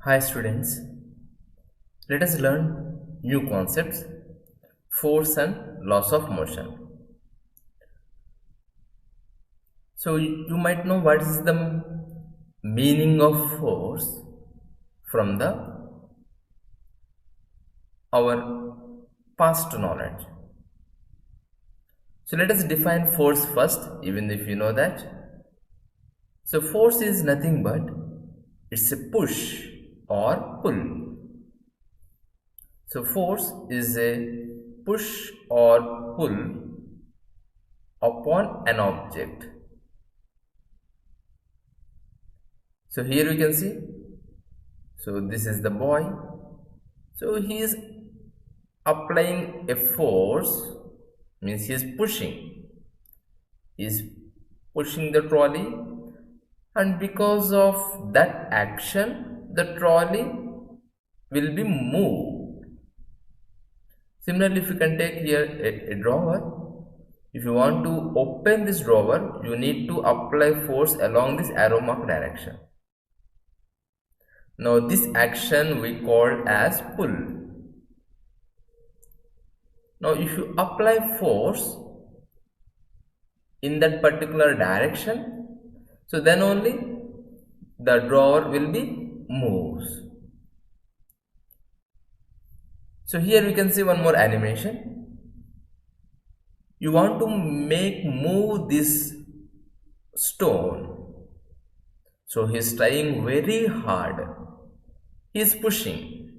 Hi students, let us learn new concepts, force and laws of motion. So you might know what is the meaning of force from the our past knowledge. So let us define force first, even if you know that. So force is nothing but it's a push or pull. So force is a push or pull upon an object. So here you can see, so this is the boy. So he is applying a force, means he is pushing the trolley, and because of that action the trolley will be moved. Similarly, if you can take here a drawer, if you want to open this drawer, you need to apply force along this arrow mark direction. Now this action we call as pull. Now if you apply force in that particular direction, so then only the drawer will be moved. So here we can see one more animation. You want to move this stone. So he is trying very hard. He is pushing.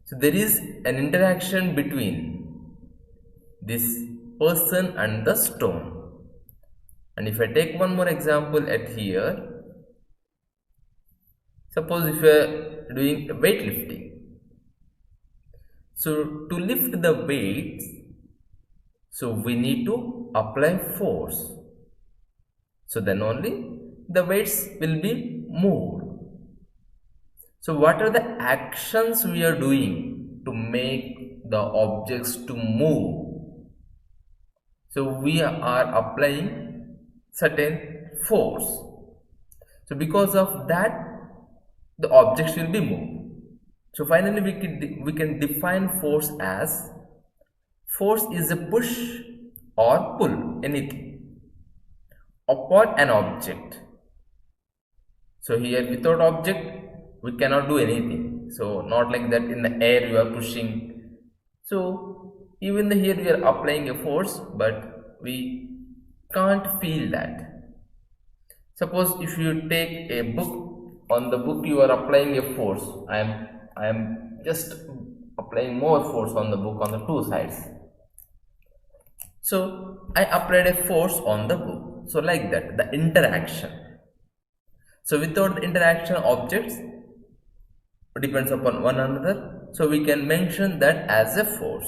So there is an interaction between this person and the stone. And if I take one more example at here, suppose if you are doing weightlifting. So to lift the weights, so we need to apply force. So then only the weights will be moved. So what are the actions we are doing to make the objects to move? So we are applying certain force. So because of that, the objects will be moved. So finally we can define force as force is a push or pull, anything, upon an object. So here without object we cannot do anything. So not like that in the air you are pushing. So even here we are applying a force, but we can't feel that. Suppose if you take a book, on the book you are applying a force. I am just applying more force on the book on the two sides. So I applied a force on the book. So like that, the interaction. So without the interaction, objects depends upon one another. So we can mention that as a force.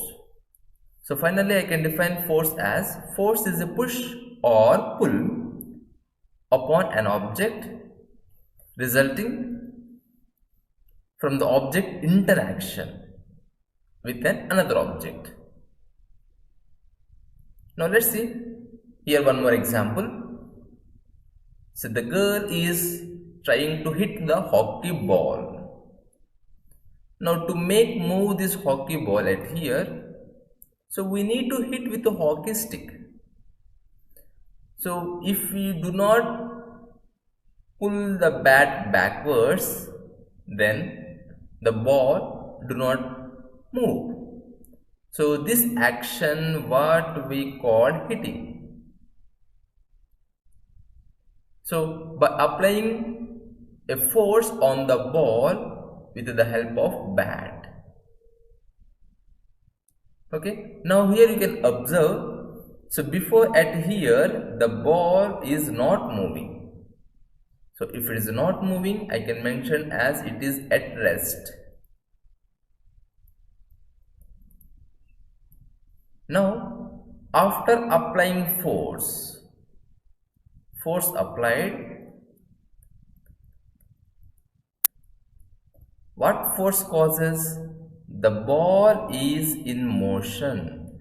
So finally I can define force as force is a push or pull upon an object resulting from the object interaction with another object. Now let's see here one more example. So the girl is trying to hit the hockey ball. Now to move this hockey ball at here, so we need to hit with a hockey stick. So if we do not pull the bat backwards, then the ball do not move. So this action what we call hitting. So by applying a force on the ball with the help of bat. Okay, now here you can observe, so before at here the ball is not moving. So if it is not moving, I can mention as it is at rest. Now after applying force applied, what force causes? The ball is in motion.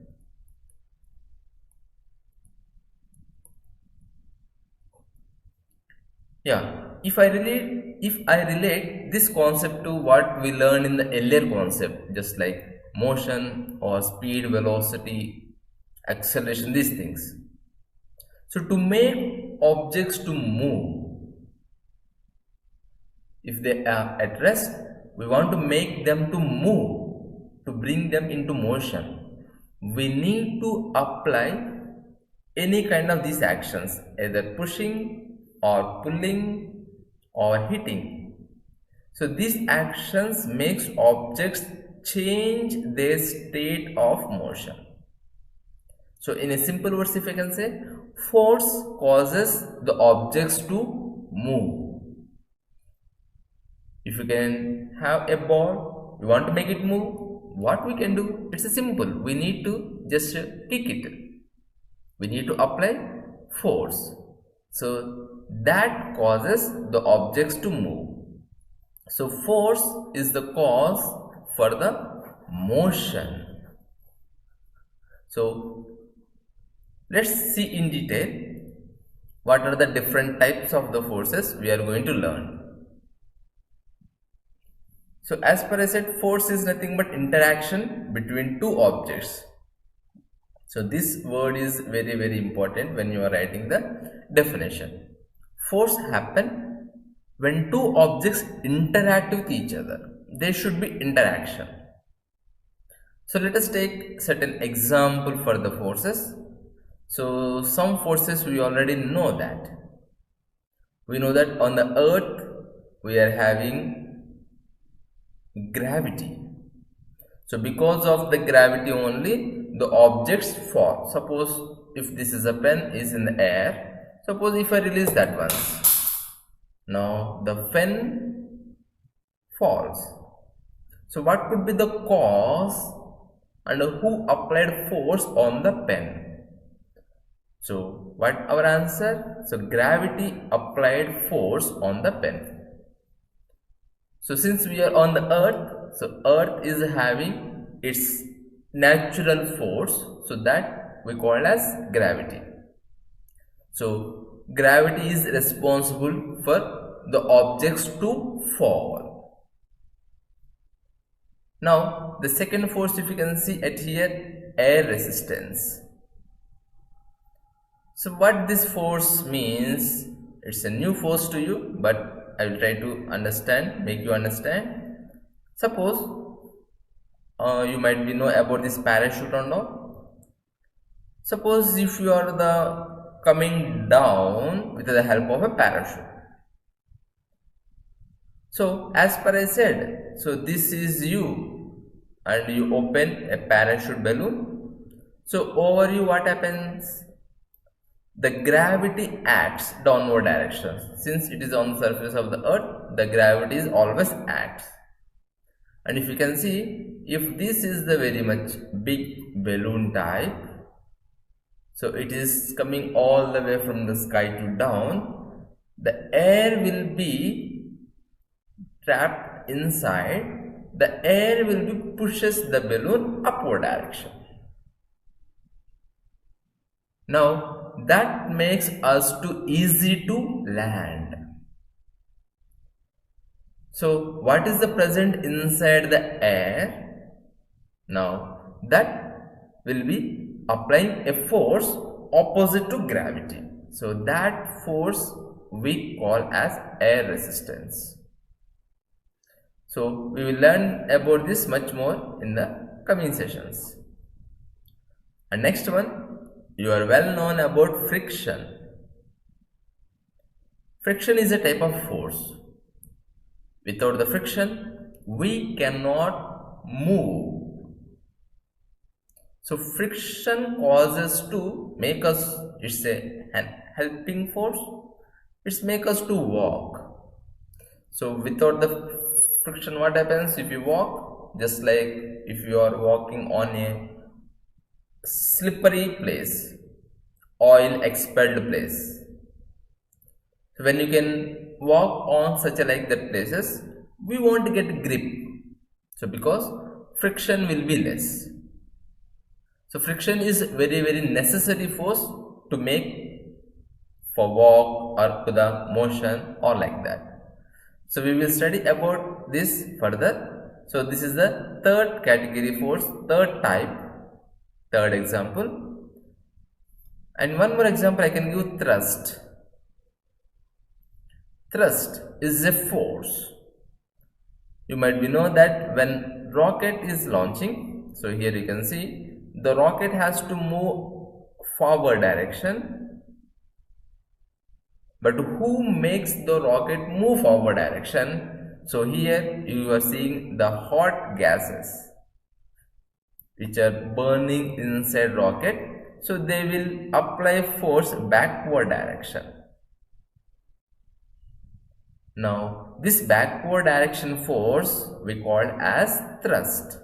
Yeah, if I really if I relate this concept to what we learned in the earlier concept, just like motion or speed, velocity, acceleration, these things. So to make objects to move, if they are at rest, we want to make them to move, to bring them into motion. We need to apply any kind of these actions, either pushing or pulling or hitting. So these actions makes objects change their state of motion. So in a simple words, if I can say, force causes the objects to move. If you can have a ball, you want to make it move, what we can do? It's a simple. We need to just kick it. We need to apply force. So that causes the objects to move. So force is the cause for the motion. So let's see in detail what are the different types of the forces we are going to learn. So as per I said, force is nothing but interaction between two objects. So this word is very, very important when you are writing the definition. Force happen when two objects interact with each other. There should be interaction. So let us take certain example for the forces. So some forces we already know that. We know that on the earth we are having gravity. So because of the gravity only, the objects fall. Suppose if this is a pen is in the air, suppose if I release that once, now the pen falls. So what could be the cause and who applied force on the pen? So what our answer? So gravity applied force on the pen. So since we are on the earth, so earth is having its natural force, so that we call as gravity. So gravity is responsible for the objects to fall. Now the second force, if you can see at here, air resistance. So what this force means, it's a new force to you, but I will try to understand, make you understand. Suppose you might be know about this parachute or not. Suppose if you are the coming down with the help of a parachute. So as per I said, so this is you and you open a parachute balloon. So over you what happens? The gravity acts downward direction. Since it is on the surface of the earth, the gravity is always acts. And if you can see, if this is the very much big balloon type, so it is coming all the way from the sky to down, the air will be trapped inside, the air will be pushes the balloon upward direction. Now that makes us too easy to land. So what is the present inside the air? Now that will be applying a force opposite to gravity. So that force we call as air resistance. So we will learn about this much more in the coming sessions. And next one, you are well known about friction. Friction is a type of force. Without the friction, we cannot move. So friction causes to make us, it's an helping force. It's make us to walk. So without the friction, what happens if you walk? Just like if you are walking on a slippery place, oil expelled place. So when you can walk on such a like that places, we won't get grip. So because friction will be less. So friction is very, very necessary force to make for walk or to the motion or like that. So we will study about this further. So this is the third category force, third type, third example. And one more example I can give, thrust. Thrust is a force. You might be know that when rocket is launching, so here you can see the rocket has to move forward direction. But who makes the rocket move forward direction? So here you are seeing the hot gases which are burning inside rocket. So they will apply force backward direction. Now this backward direction force we call as thrust.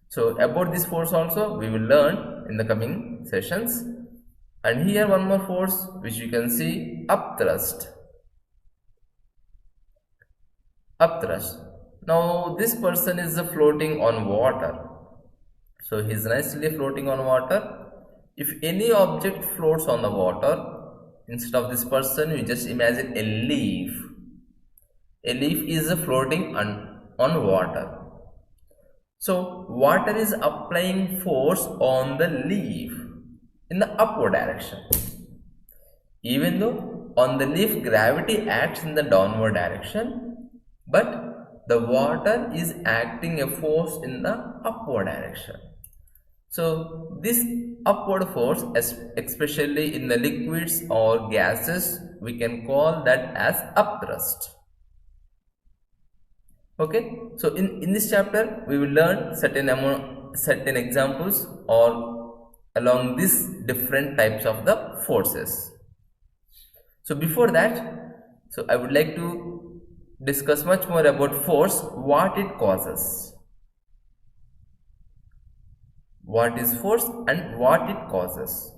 So about this force also we will learn in the coming sessions. And here one more force which you can see, upthrust. Upthrust. Now this person is floating on water. So he is nicely floating on water. If any object floats on the water, instead of this person, you just imagine a leaf. A leaf is floating on water. So water is applying force on the leaf in the upward direction. Even though on the leaf gravity acts in the downward direction, but the water is acting a force in the upward direction. So this upward force, especially in the liquids or gases, we can call that as upthrust. Okay, so in this chapter we will learn certain examples or along these different types of the forces. So before that, so I would like to discuss much more about force, what it causes. What is force and what it causes.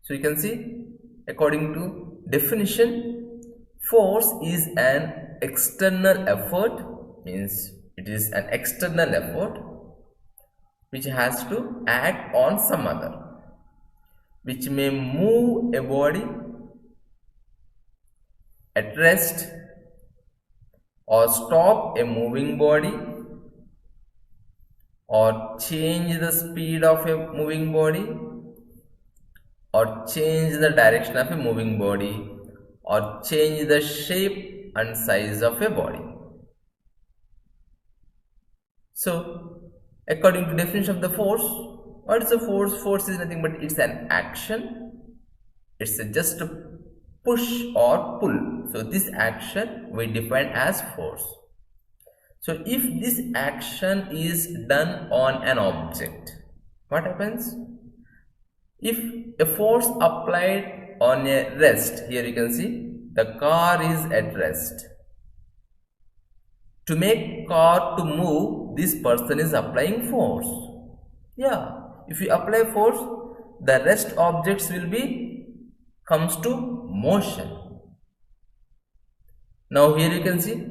So you can see, according to definition, force is an external effort, means it is an external effort which has to act on some other, which may move a body at rest or stop a moving body or change the speed of a moving body or change the direction of a moving body or change the shape and size of a body. So according to definition of the force, what is a force? Force is nothing but it's an action. It's just a push or pull. So this action we define as force. So if this action is done on an object, what happens? If a force applied on a rest, here you can see the car is at rest. To make car to move, this person is applying force. Yeah, if you apply force, the rest objects will be comes to motion. Now here you can see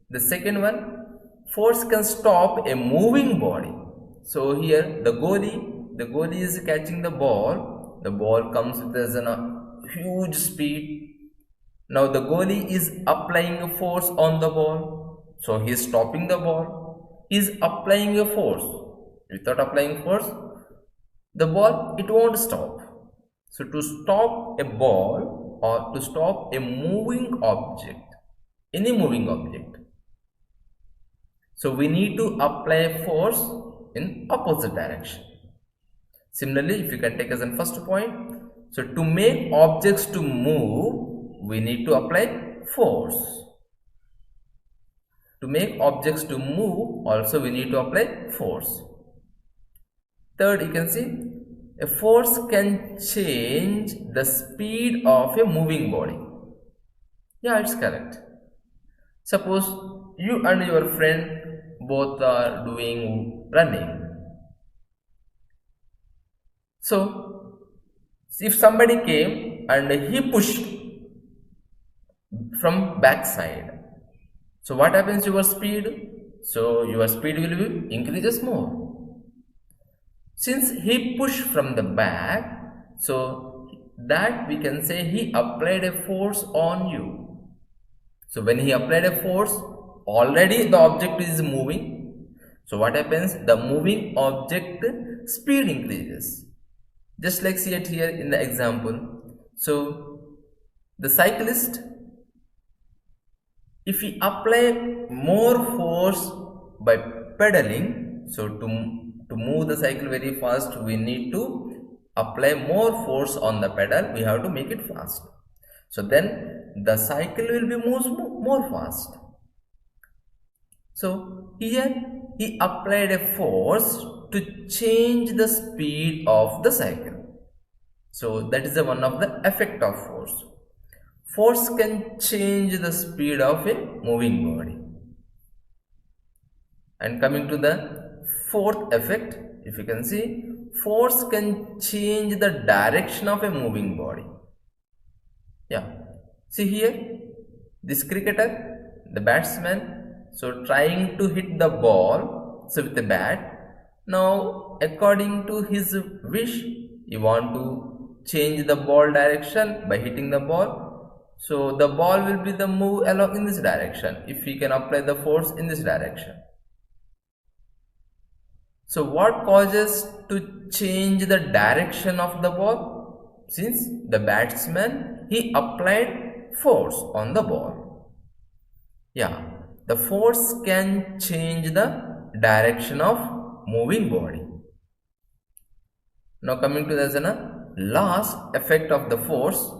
the second one. Force can stop a moving body. So here the goalie is catching the ball. The ball comes with a huge speed. Now the goalie is applying a force on the ball. So he is stopping the ball. He is applying a force. Without applying force, the ball, it won't stop. So to stop a ball or to stop a moving object, any moving object, so we need to apply force in opposite direction. Similarly, if you can take as a first point, so to make objects to move, we need to apply force. To make objects to move, also we need to apply force. Third, you can see a force can change the speed of a moving body. Yeah, it's correct. Suppose you and your friend both are doing running. So if somebody came and he pushed from backside, so what happens to your speed? So your speed will be increases more. Since he pushed from the back, so that we can say he applied a force on you. So when he applied a force, already the object is moving. So what happens? The moving object speed increases. Just like see it here in the example. So the cyclist, if we apply more force by pedaling, so to move the cycle very fast, we need to apply more force on the pedal. We have to make it fast. So then the cycle will be moves more fast. So here he applied a force to change the speed of the cycle. So that is the one of the effect of force. Force can change the speed of a moving body. And coming to the fourth effect, if you can see, force can change the direction of a moving body. Yeah, see here, this cricketer, the batsman, so trying to hit the ball, so with the bat. Now according to his wish, he want to change the ball direction by hitting the ball. So the ball will be the move along in this direction if we can apply the force in this direction. So what causes to change the direction of the ball? Since the batsman, he applied force on the ball. Yeah, the force can change the direction of moving body. Now coming to the last effect of the force,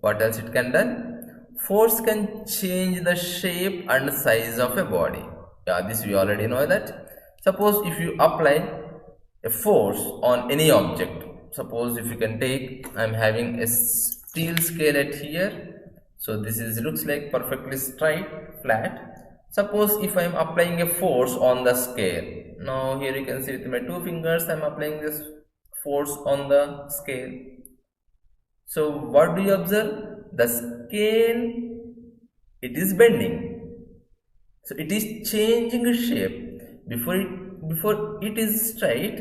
what else it can do? Force can change the shape and size of a body. Yeah, this we already know that. Suppose if you apply a force on any object, suppose if you can take, I am having a steel scale at here. So this is looks like perfectly straight, flat. Suppose if I am applying a force on the scale. Now here you can see with my two fingers I am applying this force on the scale. So what do you observe? The scale, it is bending. So it is changing shape. Before it is straight.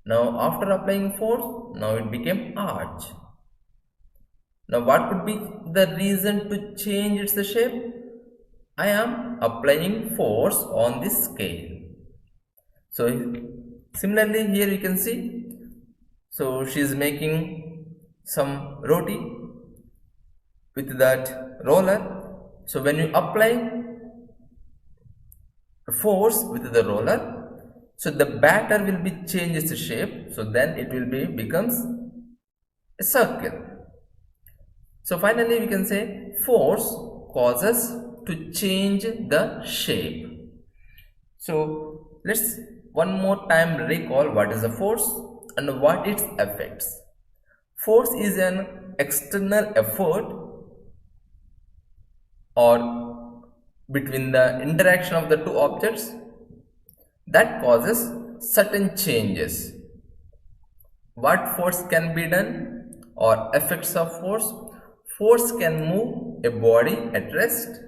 Now after applying force, now it became arch. Now what could be the reason to change its shape? I am applying force on this scale. So similarly here you can see, so she is making some roti with that roller. So when you apply force with the roller, so the batter will be changed its shape, so then it will be becomes a circle. So finally we can say force causes to change the shape. So let's one more time recall what is the force and what its effects. Force is an external effort or between the interaction of the two objects that causes certain changes. What force can be done or effects of force? Force can move a body at rest.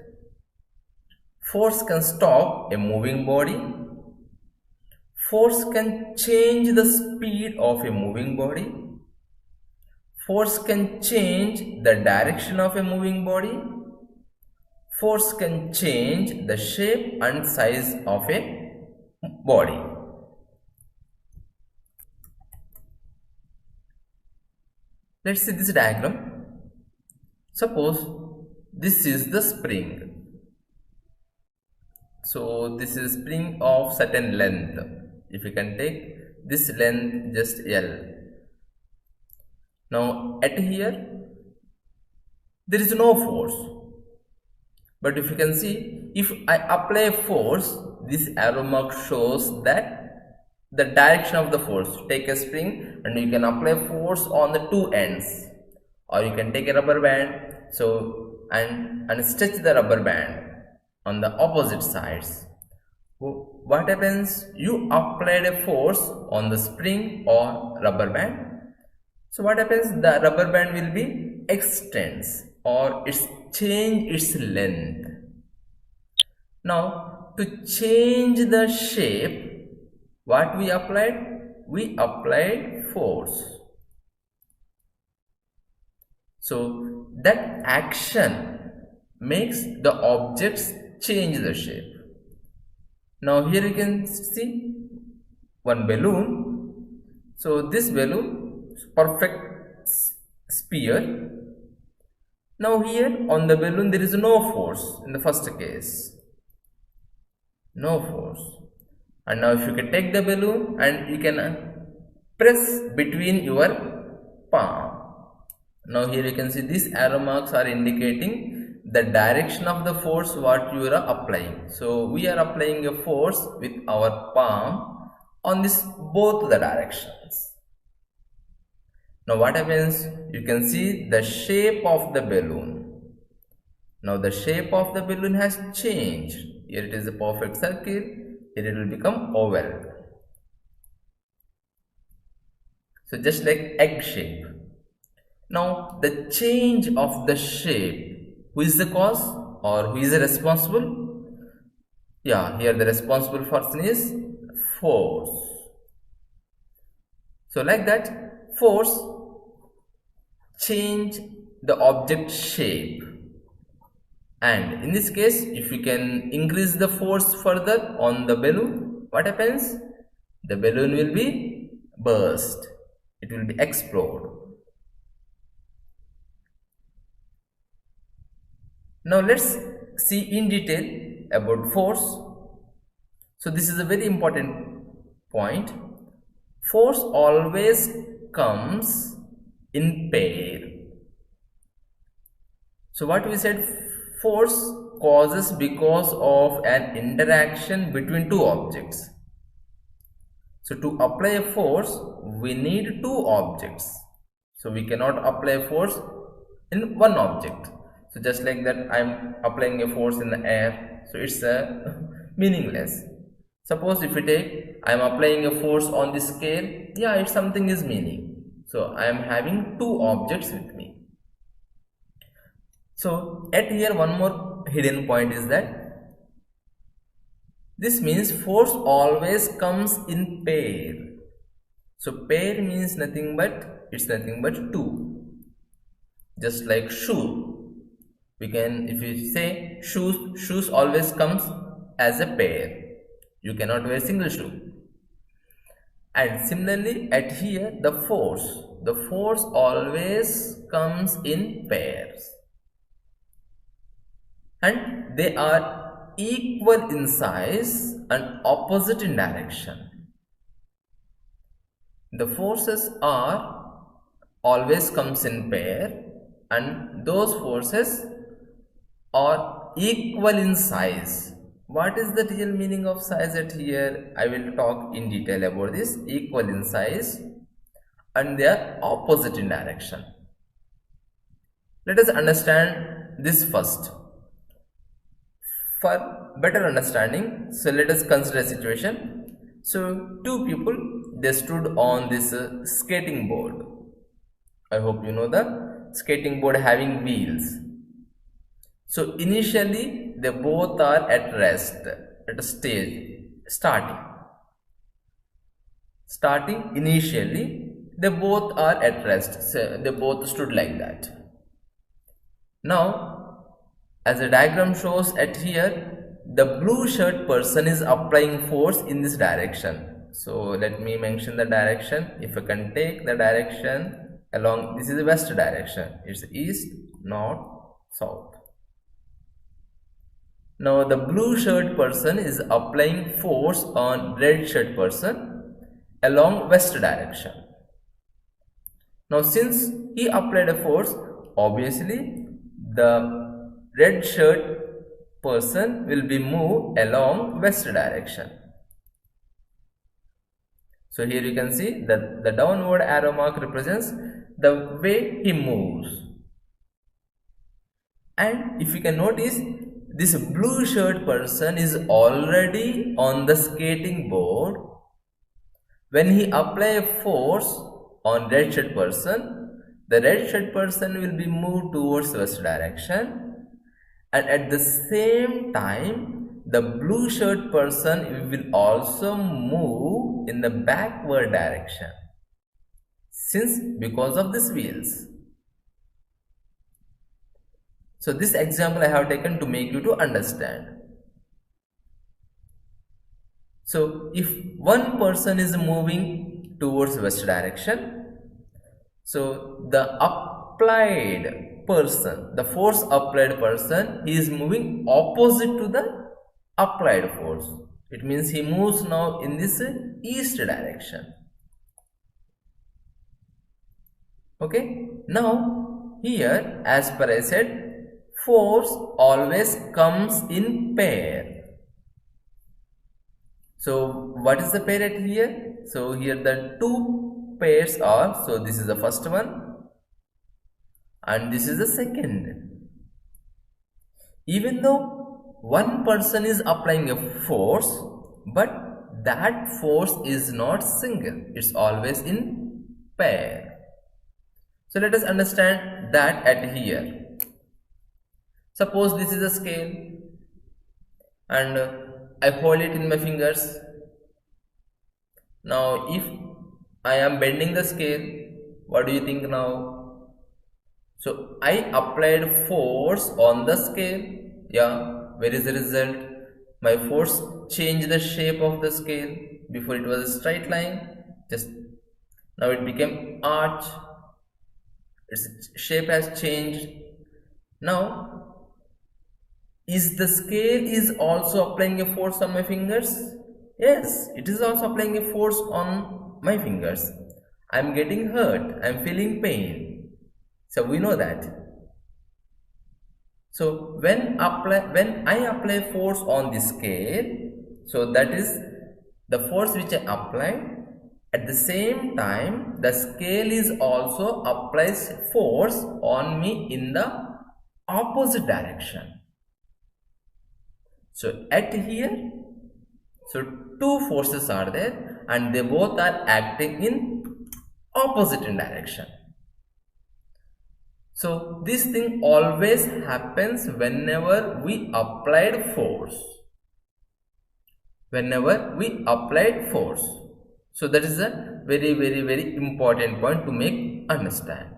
Force can stop a moving body. Force can change the speed of a moving body. Force can change the direction of a moving body. Force can change the shape and size of a body. Let's see this diagram. Suppose this is the spring. So this is spring of certain length. If you can take this length just L. Now at here there is no force. But if you can see, if I apply force, this arrow mark shows that the direction of the force. Take a spring and you can apply force on the two ends, or you can take a rubber band, so and stretch the rubber band on the opposite sides. What happens? You applied a force on the spring or rubber band. So what happens? The rubber band will be extends or it's change its length. Now to change the shape, what we applied? We applied force. So that action makes the objects change the shape. Now here you can see one balloon. So this balloon is perfect sphere. Now here on the balloon there is no force in the first case. No force. And now if you can take the balloon and you can press between your palm. Now here you can see these arrow marks are indicating the direction of the force what you are applying. So we are applying a force with our palm on this both the directions. Now what happens? You can see the shape of the balloon. Now the shape of the balloon has changed. Here it is a perfect circle. Here it will become oval. So just like egg shape. Now the change of the shape, who is the cause or who is the responsible? Yeah, here the responsible person is force. So like that, force change the object shape. And in this case, if we can increase the force further on the balloon, what happens? The balloon will be burst. It will be explode. Now let's see in detail about force. So this is a very important point. Force always comes in pair. So what we said, force causes because of an interaction between two objects. So to apply a force, we need two objects. So we cannot apply force in one object. So just like that, I am applying a force in the air, so it's meaningless. Suppose if we take, I am applying a force on the scale, yeah, it's something is meaning. So I am having two objects with me. So at here one more hidden point is that this means force always comes in pair. So pair means nothing but, it's nothing but two. Just like shoe. We can, if you say shoes always comes as a pair. You cannot wear single shoe. And similarly at here the force always comes in pairs. And they are equal in size and opposite in direction. The forces are always comes in pair and those forces are equal in size. What is the real meaning of size at here? I will talk in detail about this. Equal in size and they are opposite in direction. Let us understand this first. For better understanding, so let us consider a situation. So two people, they stood on this skating board. I hope you know the skating board having wheels. So initially they both are at rest at a stage starting initially they both are at rest, so they both stood like that. Now as the diagram shows at here, the blue shirt person is applying force in this direction. So let me mention the direction. If I can take the direction along, this is the west direction, it's east, north, south. Now the blue shirt person is applying force on red shirt person along west direction. Now since he applied a force, obviously the red shirt person will be moved along west direction. So here you can see that the downward arrow mark represents the way he moves. And if you can notice, this blue shirt person is already on the skating board. When he apply a force on red shirt person, the red shirt person will be moved towards west direction, and at the same time the blue shirt person will also move in the backward direction, since because of these wheels. So this example I have taken to make you to understand. So if one person is moving towards west direction, so the applied person, the force applied person, he is moving opposite to the applied force. It means he moves now in this east direction. Okay, now here as per I said, force always comes in pair. So what is the pair at here? So here the two pairs are, so this is the first one and this is the second. Even though one person is applying a force, but that force is not single, it's always in pair. So let us understand that at here. Suppose this is a scale and I hold it in my fingers. Now if I am bending the scale, what do you think now? So I applied force on the scale. Yeah, where is the result? My force changed the shape of the scale. Before it was a straight line, just now it became arch. Its shape has changed. Now is the scale is also applying a force on my fingers? Yes, it is also applying a force on my fingers. I am getting hurt, I am feeling pain. So we know that. So when I apply force on the scale, so that is the force which I applied. At the same time, the scale is also applies force on me in the opposite direction. So at here, so two forces are there and they both are acting in opposite in direction. So this thing always happens whenever we applied force. Whenever we applied force. So that is a very important point to make understand.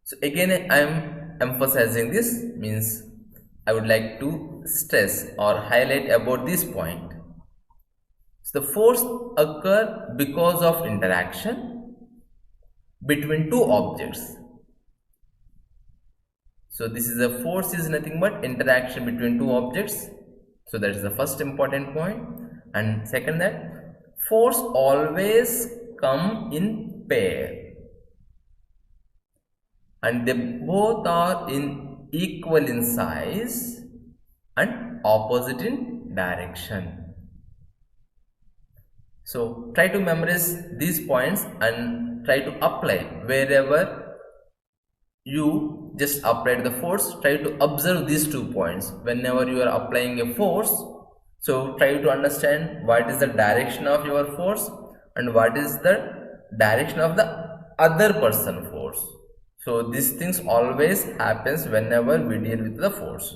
So again I am emphasizing this, means I would like to stress or highlight about this point. So the force occur because of interaction between two objects. So this is a force is nothing but interaction between two objects. So that is the first important point. And second, that force always come in pair and they both are in equal in size and opposite in direction. So try to memorize these points and try to apply wherever you just applied the force. Try to observe these 2 points whenever you are applying a force. So try to understand what is the direction of your force and what is the direction of the other person force. So these things always happens whenever we deal with the force.